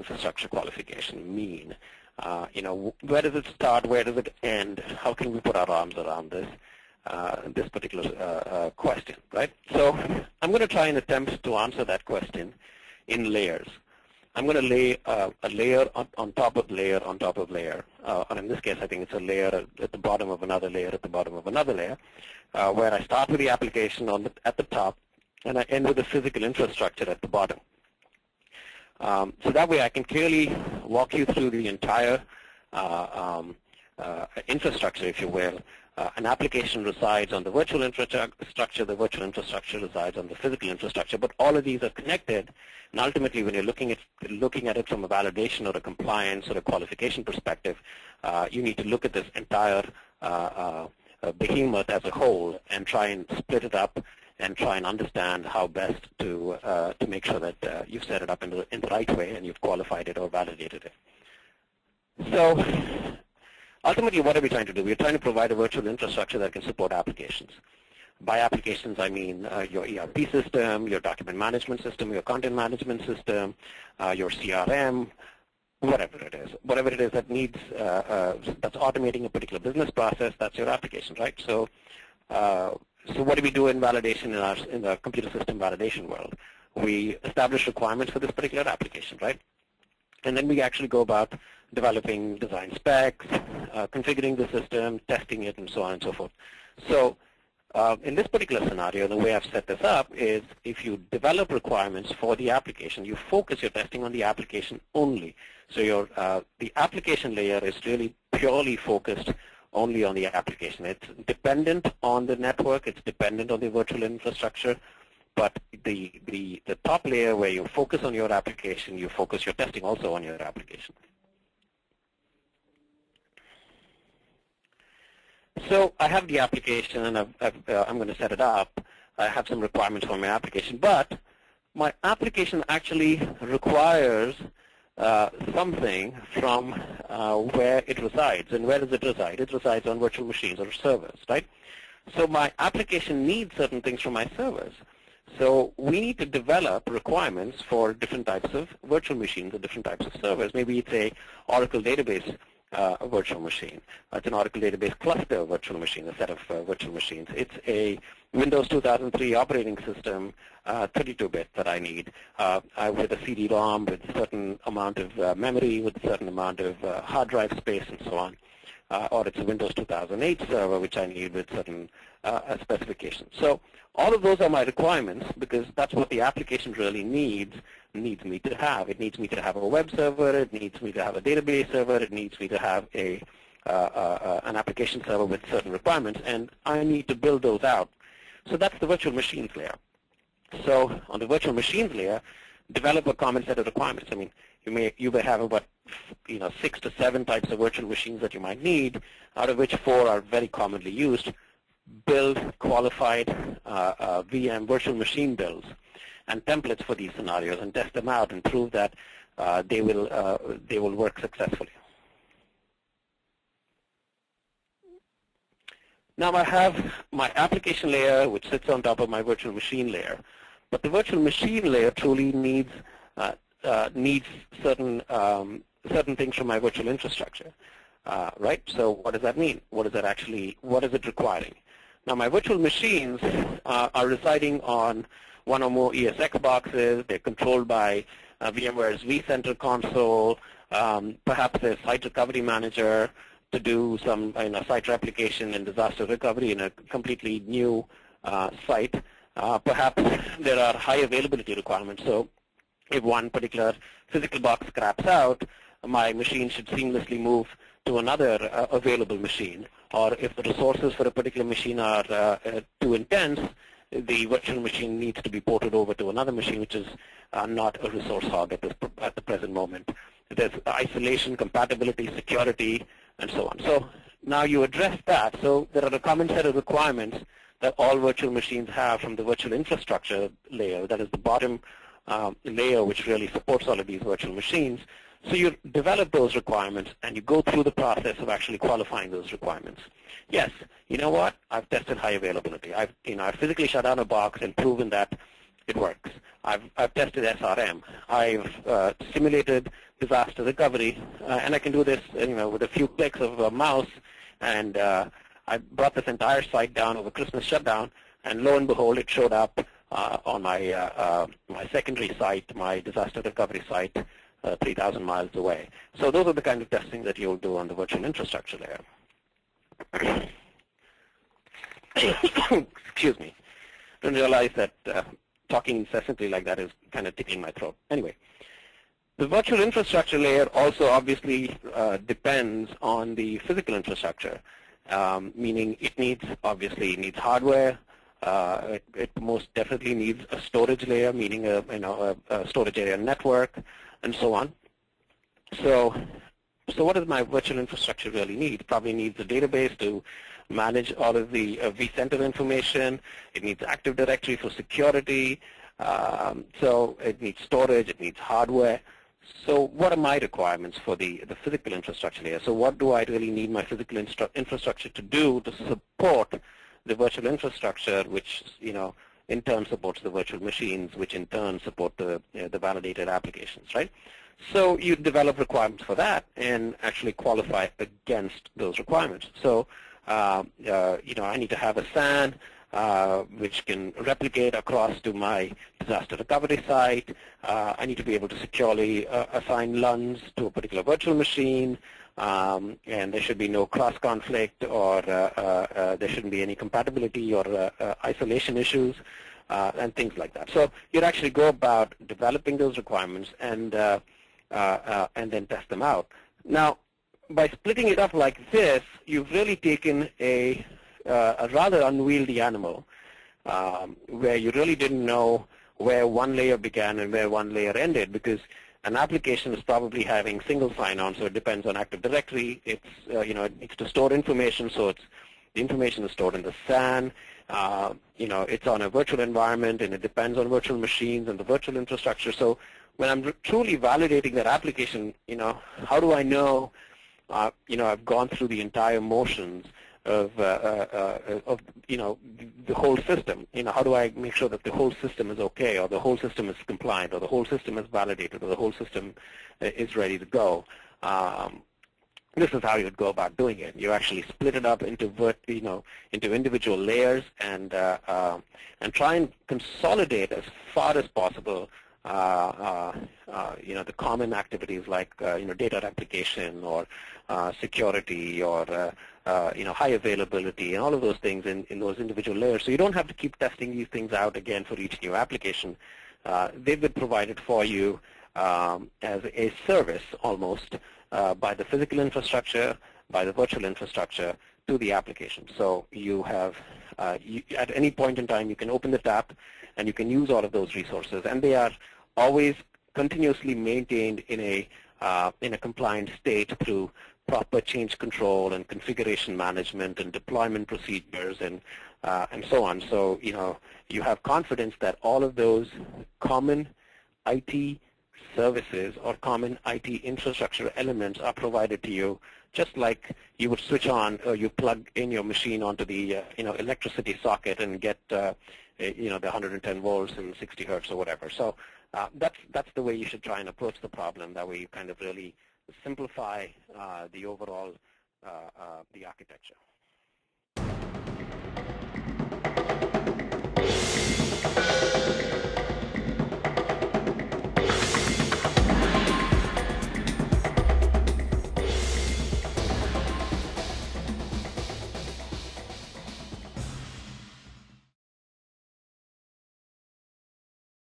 infrastructure qualification mean? Where does it start? Where does it end? How can we put our arms around this particular question, right? So I'm going to try and attempt to answer that question in layers. I'm going to lay a layer on top of layer on top of layer. And in this case, I think it's a layer at the bottom of another layer at the bottom of another layer, where I start with the application at the top, and I end with the physical infrastructure at the bottom. So that way I can clearly walk you through the entire infrastructure, if you will. An application resides on the virtual infrastructure, the virtual infrastructure resides on the physical infrastructure, but all of these are connected, and ultimately when you're looking at it from a validation or a compliance or a qualification perspective, you need to look at this entire behemoth as a whole and try and split it up and try and understand how best to make sure that you've set it up in the right way and you've qualified it or validated it. So ultimately, what are we trying to do? We're trying to provide a virtual infrastructure that can support applications. By applications, I mean your ERP system, your document management system, your content management system, your CRM, whatever it is. Whatever it is that needs, that's automating a particular business process, that's your application, right? So what do we do in validation in the computer system validation world? We establish requirements for this particular application, right? And then we actually go about developing design specs, configuring the system, testing it, and so on and so forth. So in this particular scenario, the way I've set this up is if you develop requirements for the application, you focus your testing on the application only. So the application layer is really purely focused only on the application. It's dependent on the network. It's dependent on the virtual infrastructure. But the top layer where you focus on your application, you focus your testing also on your application. So I have the application, and I'm going to set it up. I have some requirements for my application, but my application actually requires something from where it resides. And where does it reside? It resides on virtual machines or servers, right? So my application needs certain things from my servers. So we need to develop requirements for different types of virtual machines or different types of servers. Maybe it's a Oracle database virtual machine. It's an Oracle database cluster virtual machine, a set of virtual machines. It's a Windows 2003 operating system, 32-bit that I need, with a CD-ROM, with a certain amount of memory, with a certain amount of hard drive space, and so on. Or it's a Windows 2008 server, which I need with certain specifications. So all of those are my requirements because that's what the application really needs me to have. It needs me to have a web server. It needs me to have a database server. It needs me to have an application server with certain requirements, and I need to build those out. So that's the virtual machines layer. So on the virtual machines layer, develop a common set of requirements. I mean, you may have about 6 to 7 types of virtual machines that you might need, out of which 4 are very commonly used. Build qualified VM virtual machine builds and templates for these scenarios and test them out and prove that they will work successfully. Now I have my application layer, which sits on top of my virtual machine layer. But the virtual machine layer truly needs certain things from my virtual infrastructure, right? So what does that mean? What is it requiring? Now my virtual machines are residing on one or more ESX boxes. They're controlled by VMware's vCenter console. Perhaps there's site recovery manager to do some site replication and disaster recovery in a completely new site. Perhaps there are high availability requirements. So if one particular physical box scraps out, my machine should seamlessly move to another available machine. Or if the resources for a particular machine are too intense, the virtual machine needs to be ported over to another machine, which is not a resource hog at the present moment. There's isolation, compatibility, security, and so on. So now you address that. So there are a common set of requirements that all virtual machines have from the virtual infrastructure layer, that is the bottom layer which really supports all of these virtual machines. So you develop those requirements and you go through the process of actually qualifying those requirements. Yes, you know what? I've tested high availability. I've physically shut down a box and proven that it works. I've tested SRM. I've simulated disaster recovery, and I can do this, with a few clicks of a mouse. And I brought this entire site down over Christmas shutdown, and lo and behold, it showed up on my secondary site, my disaster recovery site, 3,000 miles away. So those are the kind of testing that you'll do on the virtual infrastructure layer. Excuse me. Didn't realize that talking incessantly like that is kind of tickling my throat. Anyway, the virtual infrastructure layer also obviously depends on the physical infrastructure, meaning it obviously needs hardware. It most definitely needs a storage layer, meaning a storage area network, and so on. So what does my virtual infrastructure really need? It probably needs a database to manage all of the vCenter information. It needs Active Directory for security. So it needs storage. It needs hardware. So what are my requirements for the physical infrastructure layer? So what do I really need my physical infrastructure to do to support the virtual infrastructure, which in turn supports the virtual machines, which in turn support the validated applications, right? So you develop requirements for that and actually qualify against those requirements. So I need to have a SAN which can replicate across to my disaster recovery site. I need to be able to securely assign LUNs to a particular virtual machine, and there should be no cross-conflict, or there shouldn't be any compatibility or isolation issues, and things like that. So you'd actually go about developing those requirements and then test them out. Now, by splitting it up like this, you've really taken a rather unwieldy animal where you really didn't know where one layer began and where one layer ended, because an application is probably having single sign-on, so it depends on Active Directory. It's it needs to store information, so the information is stored in the SAN. It's on a virtual environment, and it depends on virtual machines and the virtual infrastructure. So when I'm truly validating that application, how do I know I've gone through the entire motions of the whole system? How do I make sure that the whole system is okay, or the whole system is compliant, or the whole system is validated, or the whole system is ready to go? This is how you would go about doing it. You actually split it up into individual layers and try and consolidate as far as possible the common activities like data replication or security or high availability and all of those things in those individual layers. So you don't have to keep testing these things out again for each new application. They've been provided for you as a service almost by the physical infrastructure, by the virtual infrastructure to the application. So you have, at any point in time, you can open the tap and you can use all of those resources, and they are always continuously maintained in a compliant state through proper change control and configuration management and deployment procedures and so on. So you have confidence that all of those common IT services or common IT infrastructure elements are provided to you, just like you would switch on or you plug in your machine onto the electricity socket and get the 110 volts and 60 hertz or whatever. So that's the way you should try and approach the problem. That way you kind of really simplify the overall the architecture.